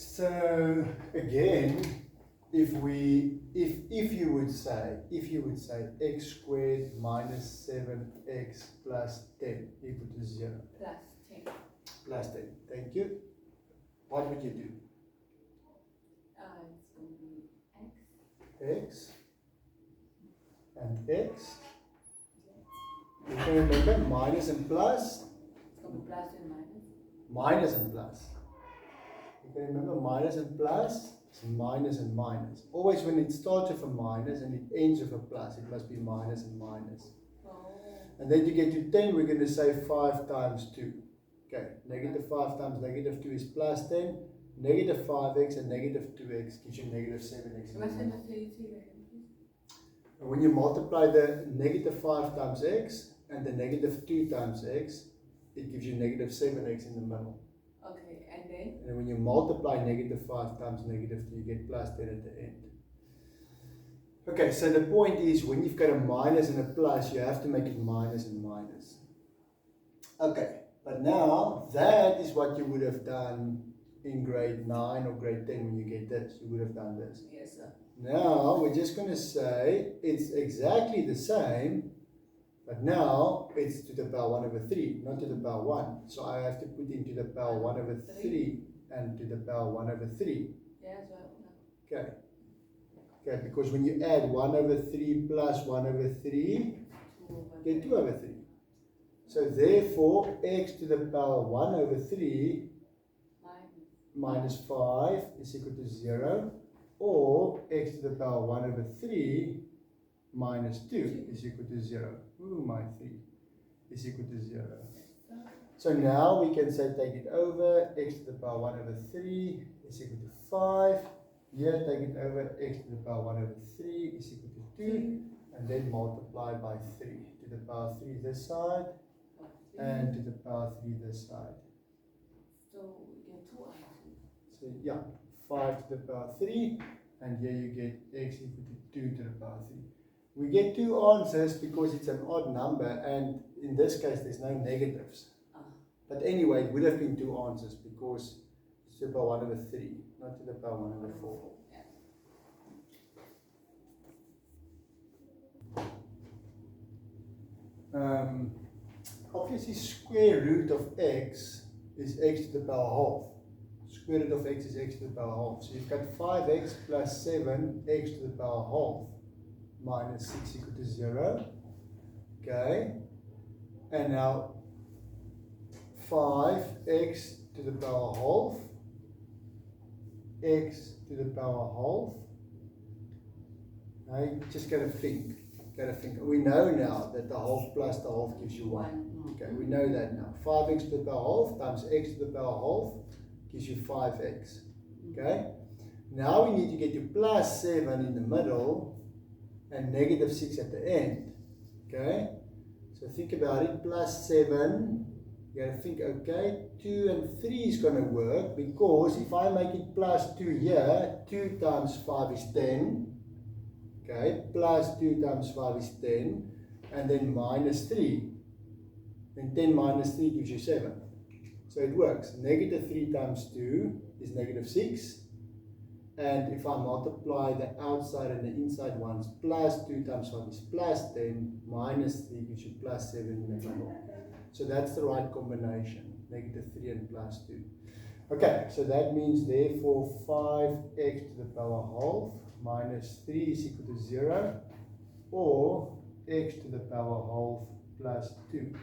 So again, if you would say x squared minus 7x plus 10 equal to 0. Plus 10. Plus 10. Thank you. What would you do? It's going to be X and x. You can remember minus and plus. It's going to be plus and minus. Minus and plus. You can remember minus and plus. It's minus and minus. Always when it starts with a minus and it ends with a plus, it must be minus and minus. Oh. And then to get to 10, we're going to say 5 times 2. Okay, negative 5 times negative 2 is plus 10. Negative 5x and negative 2x gives you negative 7x. And when you multiply the negative 5 times x and the negative 2 times x, it gives you negative 7x in the middle. Okay, and then? And when you multiply negative 5 times negative 2, you get plus 10 at the end. Okay, so the point is, when you've got a minus and a plus, you have to make it minus and minus. Okay, but now that is what you would have done in grade 9 or grade 10 when you get this. You would have done this. Yes, sir. Now we're just going to say it's exactly the same, but now it's to the power 1 over 3, not to the power 1. So I have to put into the power 1 over 3 and to the power 1 over 3. Yeah, as well. Okay. Okay, because when you add 1 over 3 plus 1 over 3, you get 2 over 3. So therefore, x to the power 1 over 3 minus 5 is equal to 0, or x to the power 1 over 3 minus 2 is equal to 0. Ooh, my 3 is equal to 0. So now we can say take it over, x to the power 1 over 3 is equal to 5. Here take it over, x to the power 1 over 3 is equal to 2. And then multiply by 3 to the power 3 this side and to the power 3 this side. So we get 2 answers. So yeah, 5 to the power 3, and here you get x equal to 2 to the power 3. We get 2 answers because it's an odd number, and in this case there's no negatives. But anyway, it would have been 2 answers because it's to the power 1 over 3, not to the power 1 over 4. Obviously, square root of x is x to the power half. Square root of x is x to the power half. So you've got 5x plus 7 x to the power half minus 6 equal to 0. Okay. And now 5x to the power half x to the power half. Now you just got to think. We know now that the half plus the half gives you 1. Okay, we know that now. 5x to the power half times x to the power half gives you 5x. Okay? Now we need to get to plus 7 in the middle and negative 6 at the end. Okay? So think about it. Plus 7, you got to think, okay, 2 and 3 is going to work because if I make it plus 2 here, 2 times 5 is 10. Okay, plus 2 times 5 is 10, and then minus 3. Then 10 minus 3 gives you 7. So it works. Negative 3 times 2 is negative 6. And if I multiply the outside and the inside ones, plus 2 times 5 is plus 10, minus 3 gives you plus 7 in the middle. So that's the right combination, negative 3 and plus 2. Okay, so that means therefore 5x to the power half minus 3 is equal to 0, or x to the power half plus 2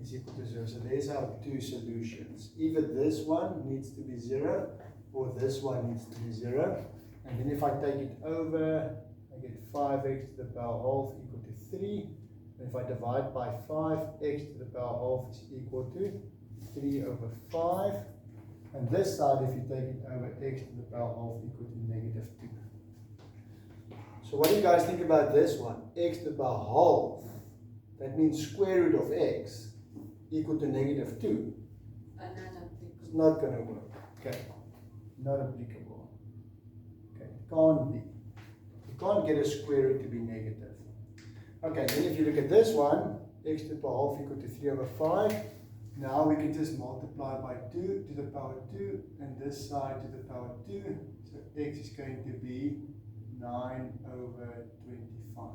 is equal to 0. So there's our 2 solutions. Either this one needs to be 0, or this one needs to be 0. And then if I take it over, I get 5x to the power half equal to 3. And if I divide by 5, x to the power half is equal to 3 over 5. And this side, if you take it over, x to the power half equal to negative 2. So what do you guys think about this one? X to the power half. That means square root of x equal to negative 2. It's not going to work. Okay. Not applicable. Okay. Can't be. You can't get a square root to be negative. Okay, then if you look at this one, x to the power half equal to 3 over 5. Now we can just multiply by 2 to the power 2 and this side to the power 2. So x is going to be 9 over 25.